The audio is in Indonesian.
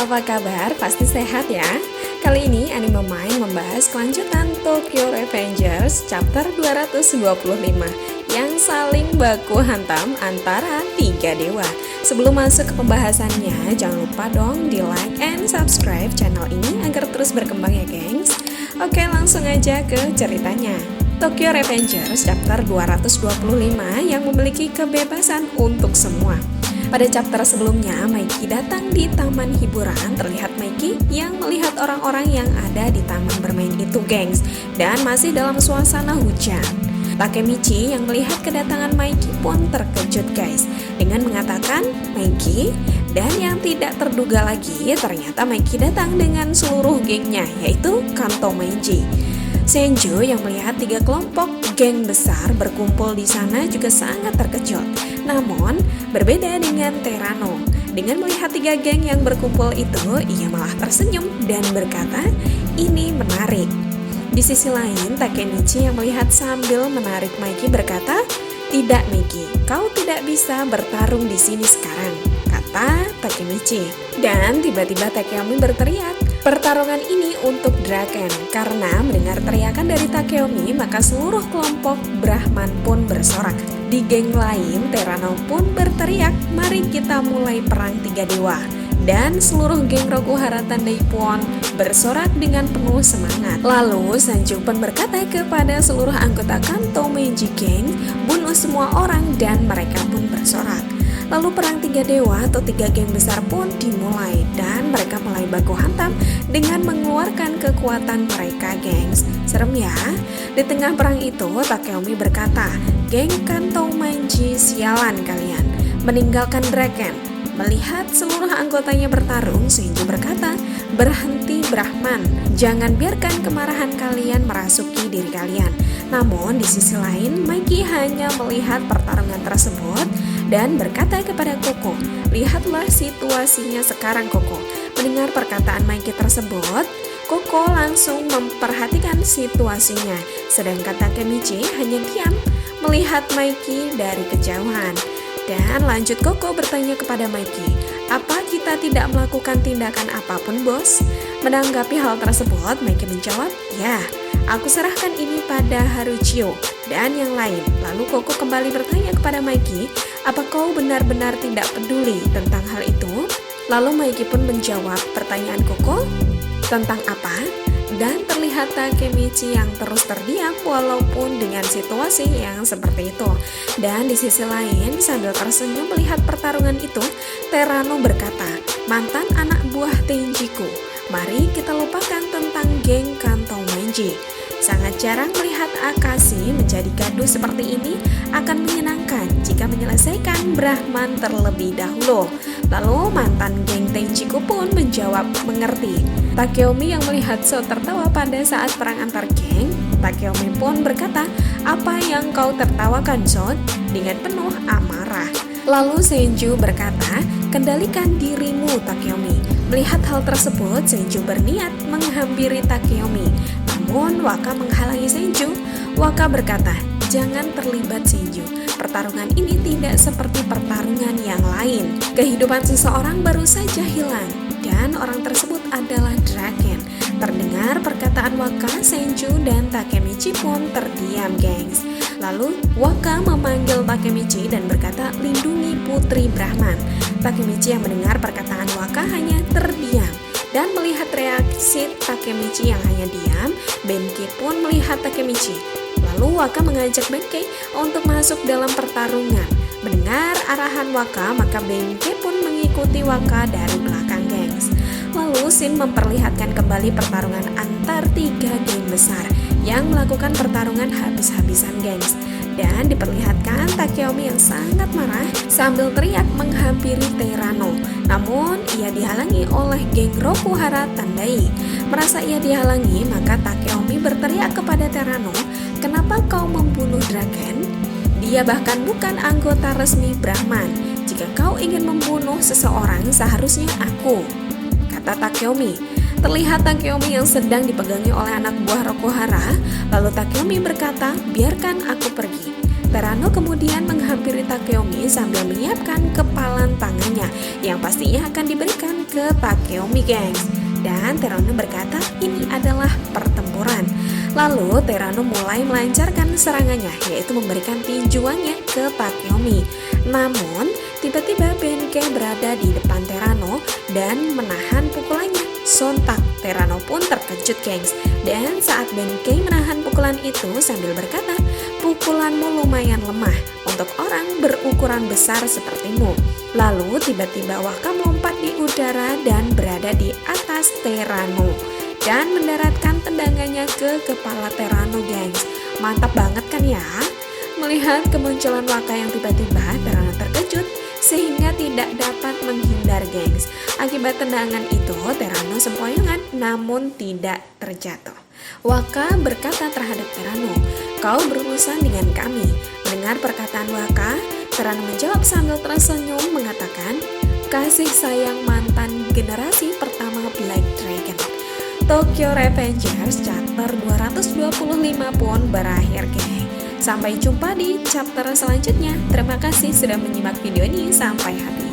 apa kabar? Pasti sehat ya? Kali ini Anime Mind membahas kelanjutan Tokyo Revengers chapter 225 yang saling baku hantam antara tiga dewa. Sebelum masuk ke pembahasannya, jangan lupa dong di like and subscribe channel ini agar terus berkembang ya gengs. Oke, langsung aja ke ceritanya. Tokyo Revengers chapter 225 yang memiliki kebebasan untuk semua. Pada chapter sebelumnya, Maiki datang di taman hiburan. Terlihat Maiki yang melihat orang-orang yang ada di taman bermain itu, gengs, dan masih dalam suasana hujan. Takemichi yang melihat kedatangan Maiki pun terkejut, guys, dengan mengatakan Maiki, dan yang tidak terduga lagi, ternyata Maiki datang dengan seluruh gengnya, yaitu Kanto Meiji. Senju yang melihat tiga kelompok geng besar berkumpul di sana juga sangat terkejut. Namun, berbeda dengan Terano. Dengan melihat tiga geng yang berkumpul itu, ia malah tersenyum dan berkata, "Ini menarik." Di sisi lain, Takemichi yang melihat sambil menarik Maiki berkata, "Tidak, Maiki, kau tidak bisa bertarung di sini sekarang," kata Takemichi. Dan tiba-tiba Takeyomi berteriak, "Pertarungan ini untuk Draken." Karena mendengar teriakan dari Takeyomi, maka seluruh kelompok Brahman pun bersorak. Di geng lain, Terano pun berteriak, "Mari kita mulai perang tiga dewa." Dan seluruh geng Rokuhara Tandai pun bersorak dengan penuh semangat. Lalu Sanju pun berkata kepada seluruh anggota Kanto Meiji Geng, "Bunuh semua orang," dan mereka pun bersorak. Lalu perang tiga dewa atau tiga geng besar pun dimulai dan mereka mulai baku hantam dengan mengeluarkan kekuatan mereka, gengs. Serem ya? Di tengah perang itu, Takeyomi berkata, "Geng Kanto Meiji, sialan kalian, meninggalkan Draken." Melihat seluruh anggotanya bertarung, Senju berkata, "Berhenti Brahman, jangan biarkan kemarahan kalian merasuki diri kalian." Namun di sisi lain, Maiki hanya melihat pertarungan tersebut dan berkata kepada Koko, "Lihatlah situasinya sekarang, Koko." Mendengar perkataan Maiki tersebut, Koko langsung memperhatikan situasinya, sedangkan Takemichi hanya diam melihat Maiki dari kejauhan. Dan lanjut Koko bertanya kepada Maiki, "Apa kita tidak melakukan tindakan apapun, bos?" Menanggapi hal tersebut, Maiki menjawab, "Ya, aku serahkan ini pada Haruchio dan yang lain." Lalu Koko kembali bertanya kepada Maiki, "Apa kau benar-benar tidak peduli tentang hal itu?" Lalu Maiki pun menjawab pertanyaan Koko, "Tentang apa?" Dan terlihat Takemichi yang terus terdiam walaupun dengan situasi yang seperti itu. Dan di sisi lain, sambil tersenyum melihat pertarungan itu, Terano berkata, "Mantan anak buah Tenjiku, mari kita lupakan tentang geng Kanto Meiji. Sangat jarang melihat Akashi menjadi gaduh seperti ini. Akan menyenangkan jika menyelesaikan Brahman terlebih dahulu." Lalu mantan geng Tenjiku pun menjawab mengerti. Takeyomi yang melihat So tertawa pada saat perang antar geng, Takeyomi pun berkata, "Apa yang kau tertawakan, So?" dengan penuh amarah. Lalu Senju berkata, "Kendalikan dirimu, Takeyomi." Melihat hal tersebut, Senju berniat menghampiri Takeyomi. Namun Waka menghalangi Senju. Waka berkata, "Jangan terlibat, Senju. Pertarungan ini tidak seperti pertarungan yang lain. Kehidupan seseorang baru saja hilang, dan orang tersebut adalah Draken." Terdengar perkataan Waka, Senju dan Takemichi pun terdiam, gengs. Lalu Waka memanggil Takemichi dan berkata, "Lindungi Putri Brahman." Takemichi yang mendengar perkataan Waka hanya terdiam. Dan melihat reaksi Takemichi yang hanya diam, Benkei pun melihat Takemichi. Lalu Waka mengajak Benkei untuk masuk dalam pertarungan. Mendengar arahan Waka, maka Benkei pun mengikuti Waka dari belakang, gengs. Lalu Shin memperlihatkan kembali pertarungan antar tiga geng besar yang melakukan pertarungan habis-habisan, gengs. Dan diperlihatkan Takeyomi yang sangat marah sambil teriak menghampiri Terano. Namun ia dihalangi oleh geng Rokuhara Tandai. Merasa ia dihalangi, maka Takeyomi berteriak kepada Terano, "Kenapa kau membunuh Draken? Dia bahkan bukan anggota resmi Brahman. Jika kau ingin membunuh seseorang, seharusnya aku," kata Takeyomi. Terlihat Takeyomi yang sedang dipegangi oleh anak buah Rokuhara. Lalu Takeyomi berkata, "Biarkan aku pergi." Terano kemudian menghampiri Takeomi sambil menyiapkan kepalan tangannya yang pastinya akan diberikan ke Takeomi, gengs. Dan Terano berkata ini adalah pertempuran. Lalu Terano mulai melancarkan serangannya, yaitu memberikan tinjuannya ke Takeomi. Namun tiba-tiba Benkei berada di depan Terano dan menahan pukulannya. Sontak Terano pun terkejut, gengs. Dan saat Benkei menahan pukulan itu sambil berkata, "Pukulanmu lumayan lemah untuk orang berukuran besar sepertimu." Lalu tiba-tiba Waka melompat di udara dan berada di atas Terano dan mendaratkan tendangannya ke kepala Terano, gengs. Mantap banget kan ya? Melihat kemunculan Waka yang tiba-tiba, Terano terkejut sehingga tidak dapat menghindar, gengs. Akibat tendangan itu, Terano sempoyongan namun tidak terjatuh. Waka berkata terhadap Terano, "Kau berurusan dengan kami." Mendengar perkataan Waka, Terano menjawab sambil tersenyum mengatakan, "Kasih sayang mantan generasi pertama Black Dragon." Tokyo Revengers chapter 225 pun berakhir, geng. Sampai jumpa di chapter selanjutnya. Terima kasih sudah menyimak video ini sampai habis.